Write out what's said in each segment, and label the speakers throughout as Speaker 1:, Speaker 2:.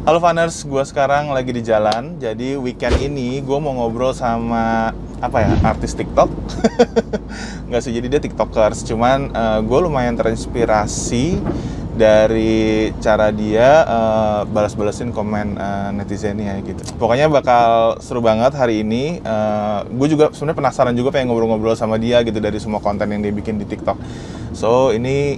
Speaker 1: Halo Faners, gue sekarang lagi di jalan. Jadi weekend ini gue mau ngobrol sama artis TikTok. Nggak sih, jadi dia TikTokers. Cuman gue lumayan terinspirasi dari cara dia balas-balasin komen netizennya gitu. Pokoknya bakal seru banget hari ini. Gue juga sebenarnya penasaran juga, pengen ngobrol-ngobrol sama dia gitu dari semua konten yang dia bikin di TikTok. So ini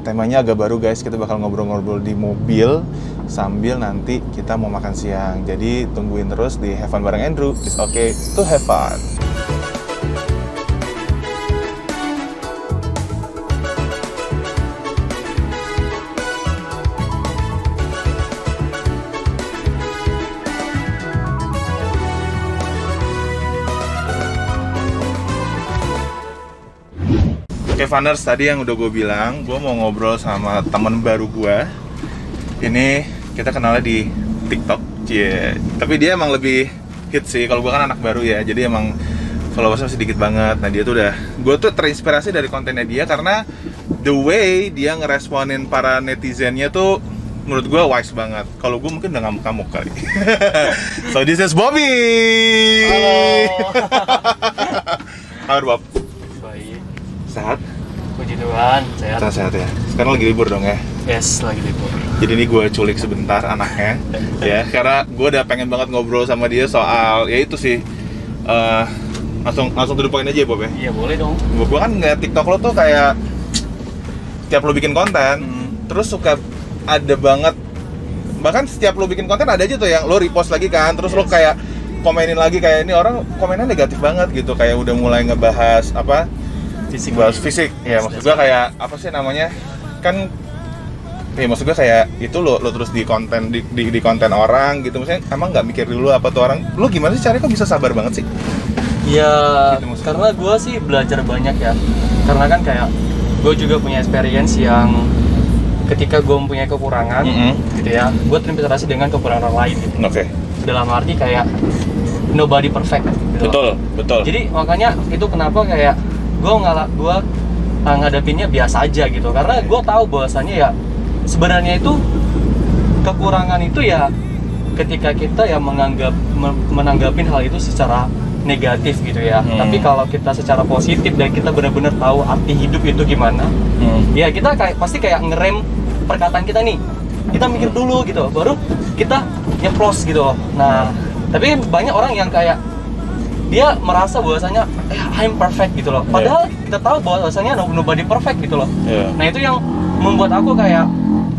Speaker 1: temanya agak baru guys. Kita bakal ngobrol-ngobrol di mobil sambil nanti kita mau makan siang. Jadi tungguin terus di Have Fun bareng Andrew. It's okay to have fun. Oke Funners, tadi yang udah gue bilang, gue mau ngobrol sama temen baru gue. Ini kita kenalnya di TikTok, tapi dia emang lebih hit sih. Kalau gue kan anak baru ya, jadi emang followersnya masih dikit banget. Nah dia tuh gue tuh terinspirasi dari kontennya dia karena the way dia ngeresponin para netizennya tuh menurut gue wise banget. Kalau gue mungkin udah ngamuk-ngamuk kali. So this is Bobby.
Speaker 2: Halo.
Speaker 1: Halo Bob.
Speaker 2: Baik.
Speaker 1: Sehat?
Speaker 2: Puji Tuhan, sehat.
Speaker 1: Sehat ya. Sekarang lagi libur dong ya?
Speaker 2: Yes, lagi libur.
Speaker 1: Jadi ini gue culik sebentar anaknya, ya, karena gue udah pengen banget ngobrol sama dia soal, ya itu sih, langsung to the point aja ya Bob ya?
Speaker 2: Iya boleh dong.
Speaker 1: Gue kan ngeliat TikTok lo tuh kayak, setiap lo bikin konten, terus suka ada banget, bahkan setiap lo bikin konten ada aja tuh yang lo repost lagi kan, terus lo kayak komenin lagi, kayak ini orang komennya negatif banget gitu, kayak udah mulai ngebahas
Speaker 2: Fisik.
Speaker 1: bahas fisik, ya maksud gue kayak, apa sih namanya, kan ya maksud gue kayak itu lo terus di konten di konten orang gitu, maksudnya emang nggak mikir dulu apa tuh orang, lo gimana sih caranya kok bisa sabar banget sih?
Speaker 2: Ya,
Speaker 1: Gitu,
Speaker 2: karena gue sih belajar banyak ya. Karena kan kayak gue juga punya experience yang ketika gue mempunyai kekurangan, gitu ya, gue terinspirasi dengan kekurangan orang lain gitu.
Speaker 1: Oke.
Speaker 2: Dalam arti kayak nobody perfect. Gitu.
Speaker 1: Betul.
Speaker 2: Jadi makanya itu kenapa kayak gue ngadepinnya biasa aja gitu. Karena gue tahu bahwasannya ya sebenarnya itu kekurangan itu ya ketika kita ya menanggapin hal itu secara negatif gitu ya. Tapi kalau kita secara positif dan kita benar-benar tahu arti hidup itu gimana, ya kita pasti kayak ngerem perkataan kita nih. Kita mikir dulu gitu, baru kita nyeplos gitu. Nah, tapi banyak orang yang kayak dia merasa bahwasanya I'm perfect gitu loh. Padahal kita tahu bahwasanya nobody perfect gitu loh. Nah, itu yang membuat aku kayak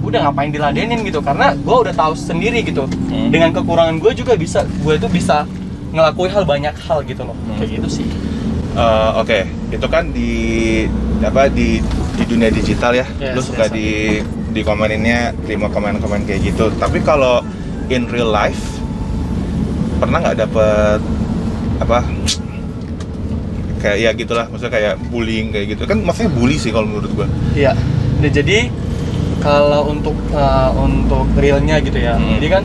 Speaker 2: udah ngapain diladenin gitu, karena gue udah tahu sendiri gitu. Dengan kekurangan gue juga gue itu bisa ngelakuin banyak hal gitu loh. Kayak gitu sih.
Speaker 1: Oke. Itu kan di dunia digital ya.
Speaker 2: Yes,
Speaker 1: Lu suka
Speaker 2: yes,
Speaker 1: di komeninnya, terima komen-komen kayak gitu. Tapi kalau in real life pernah nggak dapet kayak ya gitulah, maksudnya kayak bullying kayak gitu kan, maksudnya bully sih kalau menurut gua.
Speaker 2: Iya. Nah, jadi kalau untuk realnya gitu ya, jadi kan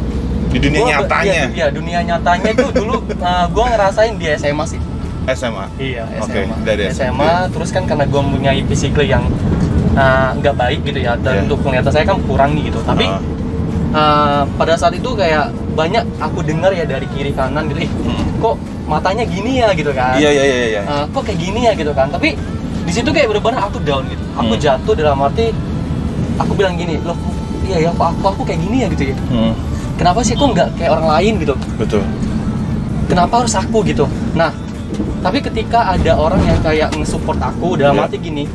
Speaker 1: Di dunia nyatanya.
Speaker 2: Iya, dunia nyatanya itu dulu gue ngerasain di SMA sih.
Speaker 1: SMA.
Speaker 2: Iya, SMA.
Speaker 1: Oke, dari
Speaker 2: SMA, terus kan karena gue mempunyai physically yang nggak baik gitu ya, dan untuk penglihatan saya kan kurang nih gitu. Tapi pada saat itu kayak banyak aku dengar ya dari kiri kanan gitu, kok matanya gini ya gitu kan.
Speaker 1: Iya.
Speaker 2: Kok kayak gini ya gitu kan. Tapi di situ kayak bener-bener aku down gitu. Aku jatuh dalam arti aku bilang gini, loh iya ya kok aku kayak gini ya gitu ya. Kenapa sih kok nggak kayak orang lain gitu?
Speaker 1: Betul.
Speaker 2: Kenapa harus aku gitu? Nah, tapi ketika ada orang yang kayak nge-support aku dalam arti gini,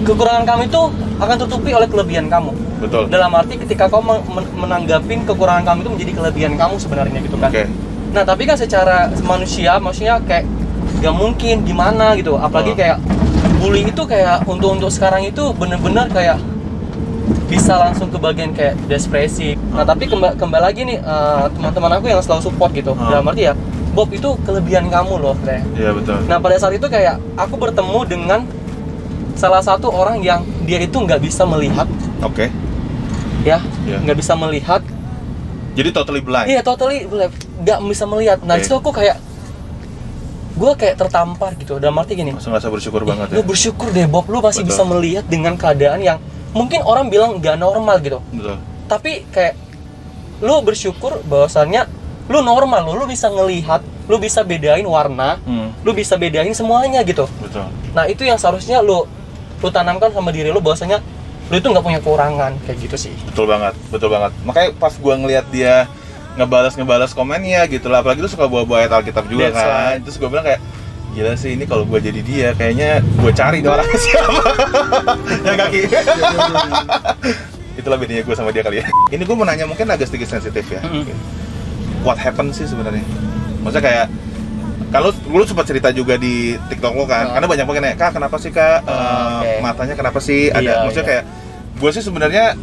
Speaker 2: kekurangan kamu itu akan tertutupi oleh kelebihan kamu.
Speaker 1: Betul.
Speaker 2: Dalam arti ketika kamu menanggapin kekurangan kamu itu menjadi kelebihan kamu sebenarnya gitu kan. Nah, tapi kan secara manusia kayak gak mungkin gimana gitu. Apalagi kayak bullying itu kayak untuk sekarang itu bener-bener kayak bisa langsung ke bagian kayak depresi. Nah, tapi kembali lagi nih teman-teman aku yang selalu support gitu. Dalam arti ya, Bob itu kelebihan kamu loh, kayak.
Speaker 1: Iya, betul.
Speaker 2: Nah, pada saat itu kayak aku bertemu dengan salah satu orang yang dia itu nggak bisa melihat.
Speaker 1: Oke.
Speaker 2: Ya, nggak bisa melihat.
Speaker 1: Jadi totally blind.
Speaker 2: Iya, totally blind. Nggak bisa melihat. Nah, disitu aku kayak gue kayak tertampar gitu. Dalam arti gini.
Speaker 1: Langsung ngerasa bersyukur banget ya.
Speaker 2: Lu bersyukur deh, Bob, lu masih bisa melihat dengan keadaan yang mungkin orang bilang nggak normal gitu.
Speaker 1: Betul.
Speaker 2: Tapi kayak lu bersyukur bahwasannya lu normal, lu bisa ngelihat, lu bisa bedain warna, lu bisa bedain semuanya gitu.
Speaker 1: Betul.
Speaker 2: Nah itu yang seharusnya lu tanamkan sama diri lu, bahwasanya lu itu nggak punya kekurangan kayak gitu sih.
Speaker 1: Betul banget. Makanya pas gua ngelihat dia ngebalas komennya gitu lah, apalagi tuh suka bawa ayat Alkitab juga.
Speaker 2: That's
Speaker 1: kan.
Speaker 2: right.
Speaker 1: Terus gua bilang kayak, gila sih ini kalau gua jadi dia, kayaknya gua cari nih orangnya siapa. Yang kaki. Itulah bedanya gua sama dia kali ya. Ini gua mau nanya mungkin agak sedikit sensitif ya. What happened sih sebenarnya? Maksudnya kayak kalau lu sempat cerita juga di TikTok lo kan, karena banyak banget nanya, Kak kenapa sih Kak matanya kenapa sih ada? Maksudnya kayak gue sih sebenarnya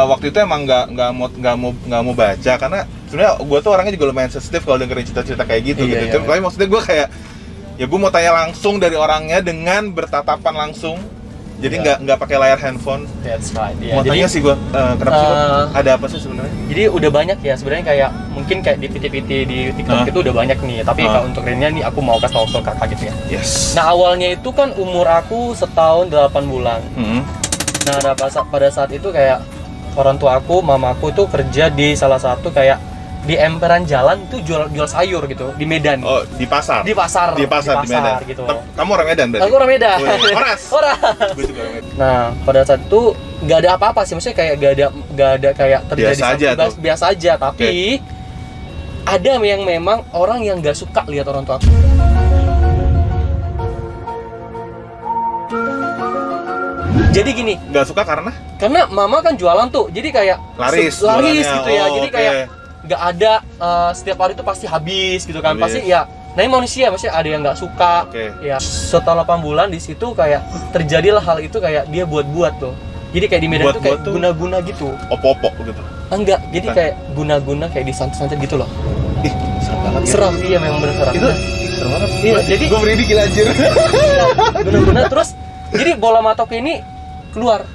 Speaker 1: waktu itu emang nggak mau baca karena sebenarnya gue tuh orangnya juga lumayan sensitif kalau dengerin cerita-cerita kayak gitu gitu. Tapi maksudnya gue kayak ya gue mau tanya langsung dari orangnya dengan bertatapan langsung. Jadi nggak pakai layar handphone.
Speaker 2: That's right.
Speaker 1: Mau tanya sih gue, kenapa sih ada apa sih sebenarnya?
Speaker 2: Jadi udah banyak ya sebenarnya, kayak mungkin kayak di PT-PT di TikTok itu udah banyak nih. Tapi kalau untuk Renia nih aku mau kasih tahu ke kakak gitu ya.
Speaker 1: Yes.
Speaker 2: Nah awalnya itu kan umur aku setahun 8 bulan. Nah pada saat itu kayak orang tua aku, mamaku tuh kerja di salah satu kayak di emperan jalan itu jual sayur gitu di Medan.
Speaker 1: Oh, di pasar.
Speaker 2: Di pasar
Speaker 1: di Medan
Speaker 2: gitu.
Speaker 1: Kamu orang Medan berarti?
Speaker 2: Aku orang Medan.
Speaker 1: Horas.
Speaker 2: Gue juga orang Medan. Nah, pada saat itu nggak ada apa-apa sih, maksudnya kayak nggak ada kayak terjadi biasa aja, tapi ada yang memang orang yang nggak suka lihat orang tua aku. Jadi gini,
Speaker 1: nggak suka karena
Speaker 2: mama kan jualan tuh, jadi kayak
Speaker 1: laris
Speaker 2: gitu ya. Jadi kayak nggak ada setiap hari itu pasti habis gitu kan. Pasti ya, nah ini manusia, maksudnya ada yang nggak suka. Ya setelah 8 bulan di situ kayak terjadilah hal itu, kayak dia buat tuh. Jadi kayak di Medan tuh kayak guna-guna gitu.
Speaker 1: Opo-opo gitu.
Speaker 2: Enggak, jadi kayak guna-guna kayak disantet-santet gitu loh.
Speaker 1: Ih, serem banget.
Speaker 2: Serem, iya memang bener serem.
Speaker 1: Itu serem banget.
Speaker 2: Iya, jadi
Speaker 1: gue merinding gila anjir.
Speaker 2: Guna-guna terus jadi bola matok ini keluar.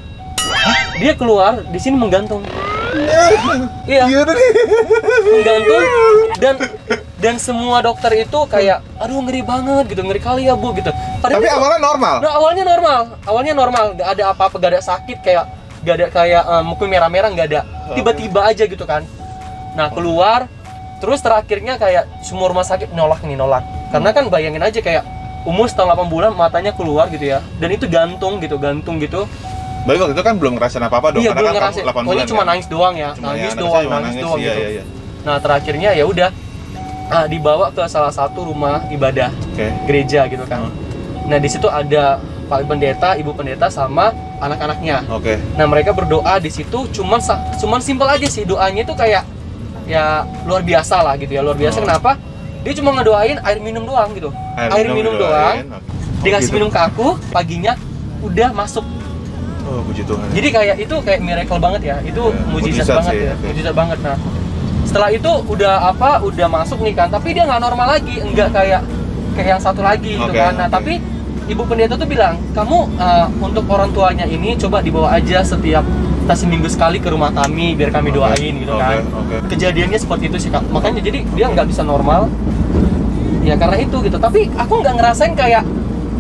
Speaker 2: Dia keluar di sini menggantung. Iya. Menggantung dan semua dokter itu kayak aduh ngeri banget gitu, ngeri kali ya Bu gitu.
Speaker 1: Tapi awalnya normal.
Speaker 2: Nah, awalnya normal, nggak ada apa-apa, nggak ada sakit, kayak nggak ada kayak muka merah-merah, nggak ada. Tiba-tiba aja gitu kan. Nah, keluar terus terakhirnya kayak semua rumah sakit nolak. Karena kan bayangin aja kayak umur setahun 8 bulan matanya keluar gitu ya. Dan itu gantung gitu.
Speaker 1: Baik, waktu itu kan belum ngerasain apa-apa dong,
Speaker 2: iya,
Speaker 1: karena
Speaker 2: kan 8 bulan. Pokoknya cuma nangis doang ya. Nangis doang gitu.
Speaker 1: Iya.
Speaker 2: Nah, terakhirnya ya udah dibawa ke salah satu rumah ibadah, gereja gitu kan. Nah, di situ ada Pak Pendeta, Ibu Pendeta sama anak-anaknya. Nah, mereka berdoa di situ, cuman simpel aja sih doanya itu kayak ya luar biasa lah gitu ya. Luar biasa kenapa? Dia cuma ngedoain air minum doang gitu. Air minum doang. Dikasih minum ke aku, paginya udah masuk.
Speaker 1: Oh, puji Tuhan.
Speaker 2: Jadi kayak itu kayak miracle banget ya. Itu mujizat banget ya. Mujizat banget. Nah, setelah itu udah masuk nih kan, tapi dia nggak normal lagi, nggak kayak yang satu lagi gitu kan. Nah, tapi Ibu Pendeta tuh bilang, kamu untuk orang tuanya ini coba dibawa aja setiap seminggu sekali ke rumah kami biar kami doain gitu kan. Kejadiannya seperti itu sih Kak. Makanya jadi dia nggak bisa normal. Ya karena itu gitu. Tapi aku nggak ngerasain kayak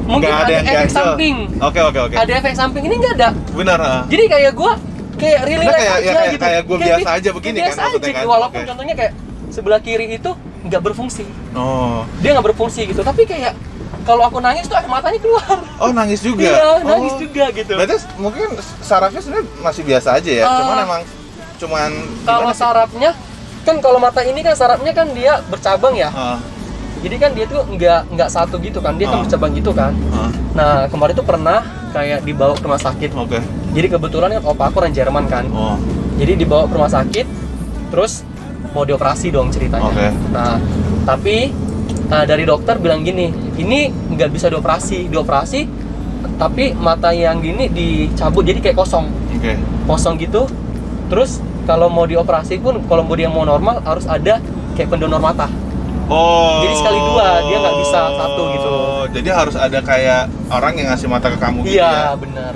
Speaker 2: mungkin ada efek samping.
Speaker 1: Oke.
Speaker 2: Ada efek samping, ini nggak ada.
Speaker 1: Benar.
Speaker 2: Jadi kayak gue kayak relax aja gitu.
Speaker 1: Kayak gue biasa aja begini kan.
Speaker 2: Biasa aja, walaupun contohnya kayak sebelah kiri itu nggak berfungsi. Dia nggak berfungsi gitu. Tapi kayak kalau aku nangis tuh air matanya keluar. Oh, nangis juga? Iya, nangis juga gitu.
Speaker 1: Berarti mungkin sarafnya sebenarnya masih biasa aja ya? Cuman
Speaker 2: kalau sarafnya, kan kalau mata ini kan sarafnya kan dia bercabang ya. Jadi kan dia tuh nggak satu gitu kan, dia kan bercabang gitu kan. Nah, kemarin tuh pernah kayak dibawa ke rumah sakit. Jadi kebetulan kan opa aku orang Jerman kan. Jadi dibawa ke rumah sakit, terus mau dioperasi dong ceritanya. Nah, tapi dari dokter bilang gini, ini nggak bisa dioperasi, tapi mata yang gini dicabut jadi kayak kosong, kosong gitu. Terus kalau mau dioperasi pun, kalau dia mau normal harus ada kayak pendonor mata. Jadi sekali dua, dia nggak bisa satu gitu.
Speaker 1: Jadi harus ada kayak orang yang ngasih mata ke kamu gitu ya?
Speaker 2: Iya, benar.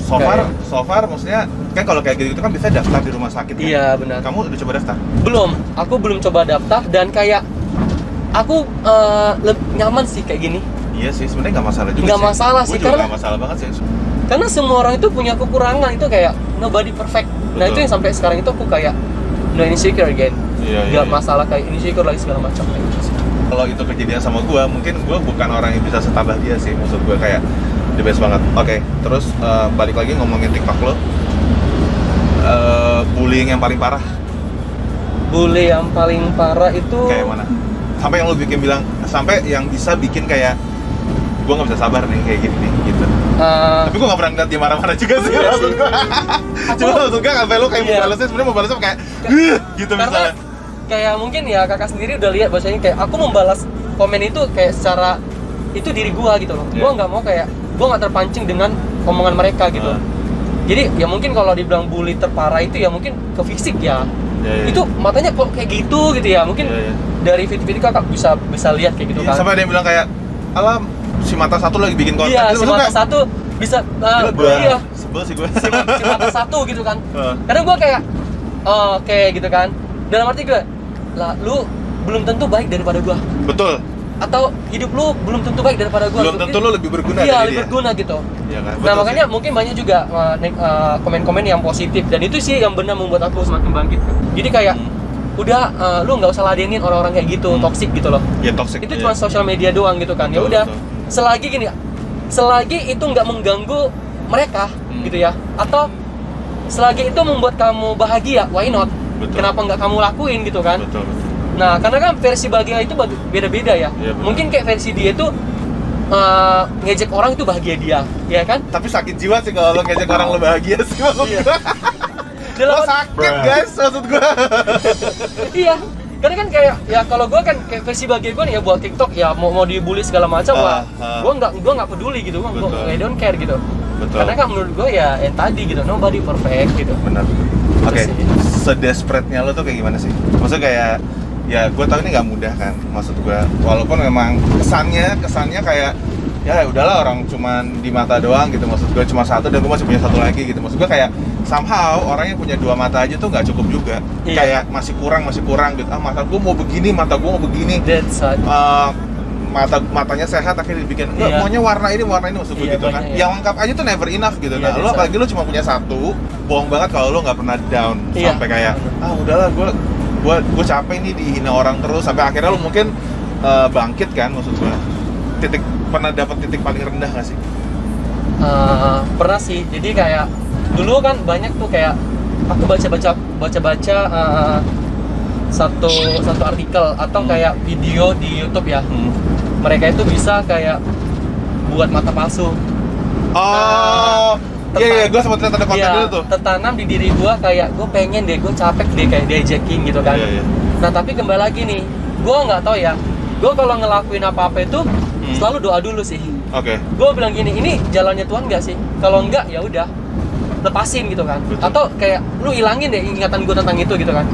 Speaker 1: So far maksudnya kan kalau kayak gitu kan bisa daftar di rumah sakit kan?
Speaker 2: Iya, benar.
Speaker 1: Kamu udah coba daftar?
Speaker 2: Belum, aku belum coba daftar dan kayak aku nyaman sih kayak gini.
Speaker 1: Iya sih, sebenarnya nggak masalah juga.
Speaker 2: Nggak masalah sih,
Speaker 1: karena nggak masalah banget sih.
Speaker 2: Karena semua orang itu punya kekurangan, itu kayak nobody perfect. Betul. Nah itu yang sampai sekarang itu aku kayak no insecure again.
Speaker 1: Iya.
Speaker 2: Masalah kayak insecure lagi segala macam kayak gitu sih.
Speaker 1: Kalau itu kejadian sama gue, mungkin gue bukan orang yang bisa setabah dia sih. Maksud gue kayak the best banget. Oke, terus balik lagi ngomongin TikTok lo. Bullying yang paling parah.
Speaker 2: Bully yang paling parah itu
Speaker 1: Kayak mana? Sampai yang lo sampai yang bisa bikin kayak gue nggak bisa sabar nih kayak gini nih gitu. Tapi gue nggak pernah ngeliat dia marah-marah juga sih.
Speaker 2: Iya
Speaker 1: Maksud gue. Cuma maksud gue sampai lo kayak mau balasnya sebenarnya mau balasnya kayak gitu
Speaker 2: karena
Speaker 1: misalnya.
Speaker 2: kayak mungkin ya kakak sendiri udah lihat bahwasanya kayak aku membalas komen itu kayak secara itu diri gua gitu loh. Gua nggak mau kayak gua nggak terpancing dengan omongan mereka gitu. Jadi ya mungkin kalau dibilang bully terparah itu ya mungkin ke fisik ya. Itu matanya kok kayak gitu ya. Mungkin dari video-video kakak bisa lihat kayak gitu kan.
Speaker 1: Sampai ada yang bilang kayak alam si mata satu lagi bikin konten.
Speaker 2: Iya, si mata satu bisa iya.
Speaker 1: Sebel sih gue.
Speaker 2: Si mata satu gitu kan. Karena gua kayak oke gitu kan. Dalam arti gue, lah lu belum tentu baik daripada gua.
Speaker 1: Betul.
Speaker 2: Atau hidup lu belum tentu baik daripada gua.
Speaker 1: Belum tentu lu lebih berguna
Speaker 2: iya,
Speaker 1: dari
Speaker 2: lebih
Speaker 1: dia.
Speaker 2: berguna gitu.
Speaker 1: Iya kan?
Speaker 2: Nah, makanya mungkin banyak juga komen-komen yang positif dan itu sih yang benar membuat aku semakin bangkit. Jadi kayak udah lu nggak usah ladenin orang-orang kayak gitu, toksik gitu loh.
Speaker 1: Ya toksik.
Speaker 2: Itu cuma sosial media doang gitu kan. Ya udah, selagi itu nggak mengganggu mereka gitu ya. Atau selagi itu membuat kamu bahagia, why not?
Speaker 1: Betul.
Speaker 2: Kenapa nggak kamu lakuin gitu kan?
Speaker 1: Betul.
Speaker 2: Nah, karena kan versi bahagia itu beda-beda ya. Mungkin kayak versi dia itu ngejek orang itu bahagia dia, ya kan?
Speaker 1: Tapi sakit jiwa sih kalau lo ngejek orang lo bahagia sih maksud gua. Lo sakit guys maksud gua.
Speaker 2: Iya. Karena kan kayak ya kalau gua kan kayak versi bahagia gua nih ya buat TikTok ya mau dibully segala macam gua nggak peduli gitu. I don't care gitu.
Speaker 1: Betul.
Speaker 2: Karena kan menurut gua ya tadi gitu, nobody perfect gitu.
Speaker 1: Benar. Oke. Sedesperate-nya lo tuh kayak gimana sih? Maksudnya kayak ya gue tau ini nggak mudah kan, maksud gue walaupun memang kesannya kayak ya udahlah orang cuman di mata doang gitu, maksud gue cuma satu dan gue masih punya satu lagi gitu, maksud gue kayak somehow orang yang punya dua mata aja tuh nggak cukup juga, kayak masih kurang gitu, mata gue mau begini, mata gue mau begini, matanya sehat akhirnya dibikin maunya warna ini maksud gue gitu kan, yang lengkap aja tuh never enough gitu. Nah lo apalagi lo cuma punya satu, bohong banget kalau lo nggak pernah down sampai kayak udahlah gue capek nih dihina orang terus, sampai akhirnya lu mungkin bangkit kan, maksud gue pernah dapat titik paling rendah nggak sih?
Speaker 2: Pernah sih. Jadi kayak dulu kan banyak tuh kayak aku baca satu artikel atau kayak video di YouTube ya. Mereka itu bisa kayak buat mata palsu. Iya, gue sempat lihat ada konten itu tuh. Tertanam di diri gue kayak gue pengen deh, gue capek deh kayak diajakin gitu kan. Nah tapi kembali lagi nih, gue nggak tahu ya. Gue kalau ngelakuin apa-apa itu selalu doa dulu sih. Gue bilang gini, ini jalannya Tuhan nggak sih? Kalau nggak ya udah lepasin gitu kan. Atau kayak lu ilangin deh ingatan gue tentang itu gitu kan.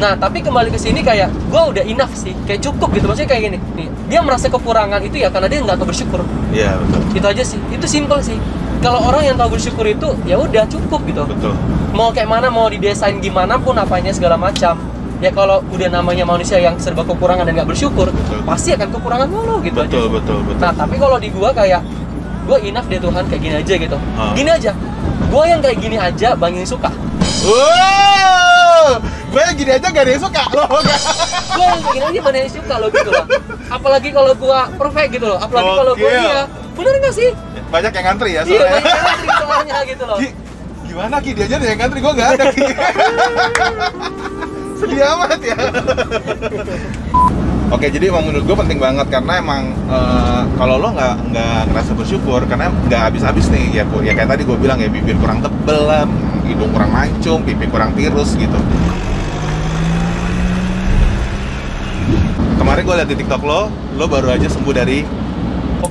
Speaker 2: Nah tapi kembali ke sini kayak gue udah enough sih, kayak cukup gitu. Maksudnya kayak gini, nih, dia merasa kekurangan itu ya karena dia nggak tahu bersyukur. Iya betul. Itu aja sih, itu simpel sih. Kalau orang yang tahu bersyukur itu ya udah cukup gitu. Betul. Mau kayak mana, mau didesain gimana pun apanya segala macam. Ya kalau udah namanya manusia yang serba kekurangan dan nggak bersyukur, pasti akan kekurangan mulu gitu aja. Betul. Nah tapi kalau di gua kayak gua enough deh Tuhan kayak gini aja gitu. Gini aja. Gua yang kayak gini aja banyak yang suka.
Speaker 1: Wow, gue yang gini aja gak ada yang suka loh.
Speaker 2: Gue yang kayak gini aja banyak yang suka loh gitu loh. Apalagi kalau gua perfect gitu loh. Apalagi kalau gua bener nggak sih?
Speaker 1: Banyak yang ngantri ya
Speaker 2: soalnya. Iya, banyak yang ngantri soalnya gitu loh.
Speaker 1: Gimana Ki, dia aja yang ngantri, gue nggak ada Ki. Sedih amat ya. Oke, jadi emang menurut gue penting banget karena emang kalau lo nggak ngerasa bersyukur karena nggak habis-habis nih ya kayak tadi gue bilang ya, bibir kurang tebel lah, hidung kurang mancung, pipi kurang tirus gitu. Kemarin gue liat di TikTok lo baru aja sembuh dari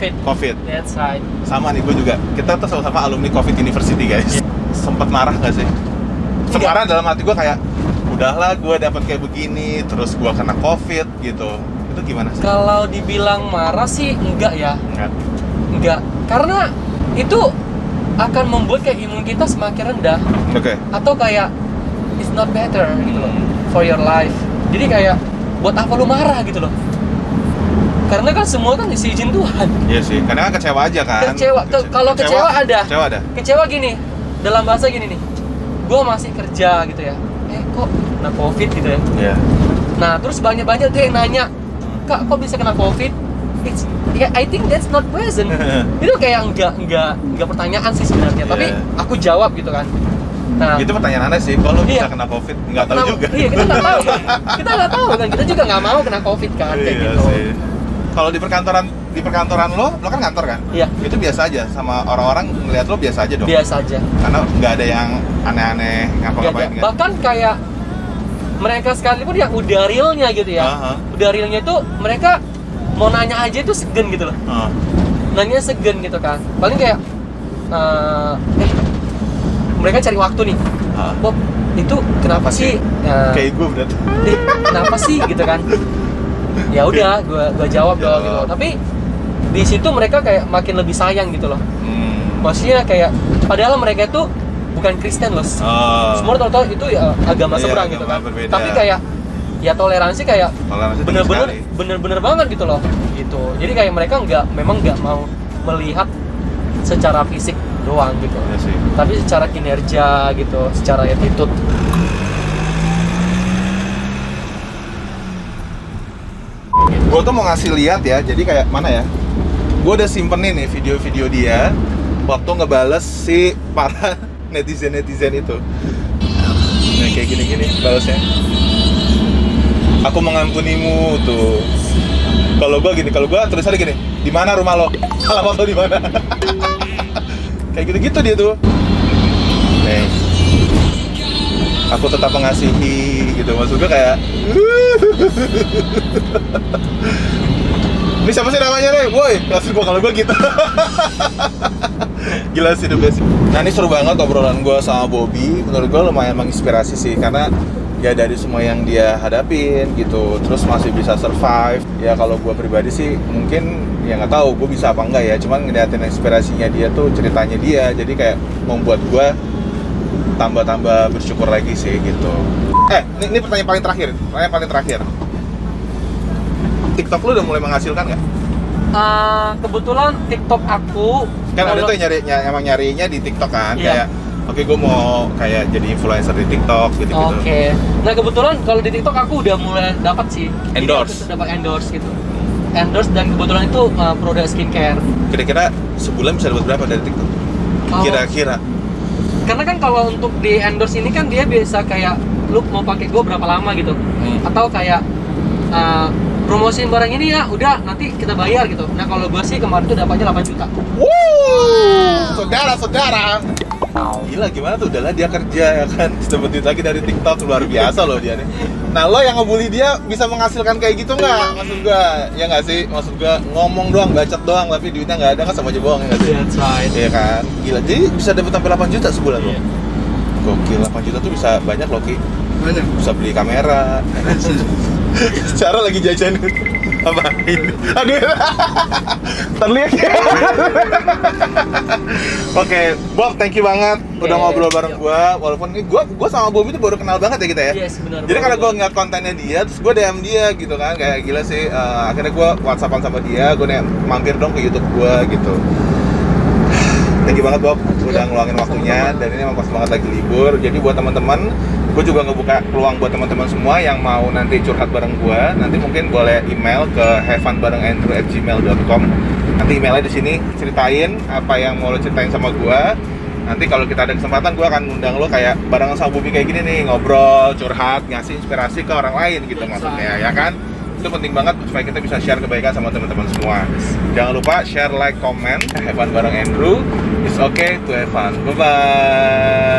Speaker 1: COVID.
Speaker 2: That's right.
Speaker 1: Sama nih, gue juga. Kita tuh sama-sama alumni COVID University guys. Sempet marah nggak sih? Semarah dalam hati gue kayak, udahlah gue dapat kayak begini, terus gue kena COVID gitu. Itu gimana sih?
Speaker 2: Kalau dibilang marah sih enggak ya. Enggak. Karena itu akan membuat kayak imun kita semakin rendah. Atau kayak it's not better gitu loh for your life. Jadi kayak buat apa lu marah gitu loh? Karena kan semua kan isi izin Tuhan.
Speaker 1: Iya sih, karena kan kecewa aja kan.
Speaker 2: Kalau kecewa ada.
Speaker 1: Kecewa ada.
Speaker 2: Kecewa gini, dalam bahasa gini nih. Gue masih kerja gitu ya. kok kena COVID gitu ya.
Speaker 1: Iya.
Speaker 2: Nah terus banyak tuh yang nanya, Kak kok bisa kena COVID? I think that's not present. Itu kayak enggak pertanyaan sih sebenarnya, tapi aku jawab gitu kan. Nah,
Speaker 1: itu pertanyaan aneh sih, kalau bisa kena COVID, nggak tahu juga.
Speaker 2: Iya, kita nggak tahu kan. Kita nggak tahu kan, kita juga nggak mau kena COVID kan, kayak gitu.
Speaker 1: Sih. Kalau di perkantoran lo kan kantor kan?
Speaker 2: Iya.
Speaker 1: Itu biasa aja, sama orang-orang ngeliat lo biasa aja dong?
Speaker 2: Biasa aja.
Speaker 1: Karena nggak ada yang aneh-aneh, ngapa-ngapain kan?
Speaker 2: Bahkan kayak mereka sekalipun yang udah realnya gitu ya. Udah realnya itu mereka mau nanya aja itu segan gitu loh. Nanya segan gitu kan. Paling kayak mereka cari waktu nih. Bob, itu kenapa sih?
Speaker 1: Kayak gue berarti.
Speaker 2: Kenapa sih gitu kan? Ya udah, gua jawab dong gitu. Tapi di situ mereka kayak makin lebih sayang gitu loh. Maksudnya kayak padahal mereka itu bukan Kristen loh. Semua tahu itu ya agama seberang gitu kan.
Speaker 1: Berbeda.
Speaker 2: Tapi kayak ya toleransi kayak bener-bener banget gitu loh. Gitu. Jadi kayak mereka memang nggak mau melihat secara fisik doang gitu.
Speaker 1: Ya sih.
Speaker 2: Tapi secara kinerja gitu, secara attitude.
Speaker 1: Gue tuh mau ngasih lihat ya, jadi kayak mana ya? Gue udah simpenin nih video-video dia waktu ngebales si para netizen itu. Nah kayak gini-gini balesnya. Aku mengampunimu tuh. Kalau gue tulisannya gini, di mana rumah lo? Alamat lo di mana? Kayak gitu-gitu dia tuh. Nih, aku tetap mengasihi gitu, maksud gue kayak ini siapa sih namanya nih, boy? Langsung kalau gue gitu. Gila sih the best. Nah ini seru banget obrolan gue sama Bobby. Menurut gue lumayan menginspirasi sih, karena ya dari semua yang dia hadapin gitu, terus masih bisa survive. Ya kalau gue pribadi sih mungkin ya nggak tahu gue bisa apa enggak ya, cuman ngeliatin inspirasinya dia tuh, ceritanya dia, jadi kayak membuat gue tambah bersyukur lagi sih gitu. Ini pertanyaan paling terakhir. TikTok lu udah mulai menghasilkan nggak?
Speaker 2: Kebetulan TikTok aku
Speaker 1: kan ada tuh emang nyarinya di TikTok kan, kayak oke, gue mau kayak jadi influencer di TikTok gitu.
Speaker 2: Oke. Nah kebetulan kalau di TikTok aku udah mulai dapat sih
Speaker 1: endorse.
Speaker 2: Dapat endorse gitu. Endorse, dan kebetulan itu produk skincare.
Speaker 1: Kira-kira sebulan bisa dapat berapa dari TikTok? Kira-kira?
Speaker 2: Karena kan kalau untuk di endorse ini kan dia biasa kayak lu mau pakai gue berapa lama gitu, atau kayak promosiin barang ini ya, udah nanti kita bayar gitu. Nah kalau gue sih kemarin tuh dapatnya 8 juta.
Speaker 1: Saudara. Gila, gimana tuh? Udahlah dia kerja ya kan, dapat duit lagi dari TikTok, luar biasa loh dia nih. Nah lo yang ngebully dia bisa menghasilkan kayak gitu nggak? Maksud gua, ya nggak sih? Maksud gua ngomong doang, bacot doang, tapi duitnya nggak ada kan, sama aja bohong ya nggak sih?
Speaker 2: That's right.
Speaker 1: Iya kan? Gila, jadi bisa dapat sampai 8 juta sebulan loh. Gokil, 8 juta tuh bisa banyak loh Ki. Banyak. Bisa beli kamera. Secara lagi jajan apa ini? Aduh, terlihat ya. Oke, Bob, thank you banget udah ngobrol bareng gua. Walaupun ini gua sama Bob itu baru kenal banget ya kita ya.
Speaker 2: Yes, benar.
Speaker 1: Jadi karena gua ngeliat kontennya dia, terus gua DM dia gitu kan, kayak gila sih. Akhirnya gua WhatsAppan sama dia, gua mampir dong ke YouTube gua gitu. Thank you banget Bob, udah ngeluangin waktunya, dan ini emang pas banget lagi libur. Jadi buat teman-teman, gue juga ngebuka peluang buat teman-teman semua yang mau nanti curhat bareng gue. Nanti mungkin boleh email ke havefunbarengandrew@gmail.com. Nanti emailnya di sini, ceritain apa yang mau lo ceritain sama gue. Nanti kalau kita ada kesempatan, gue akan undang lo kayak bareng sama Bobby kayak gini nih, ngobrol, curhat, ngasih inspirasi ke orang lain gitu maksudnya, ya kan? Itu penting banget supaya kita bisa share kebaikan sama teman-teman semua. Jangan lupa share, like, comment. Have fun bareng Andrew. It's okay to have fun. Bye-bye.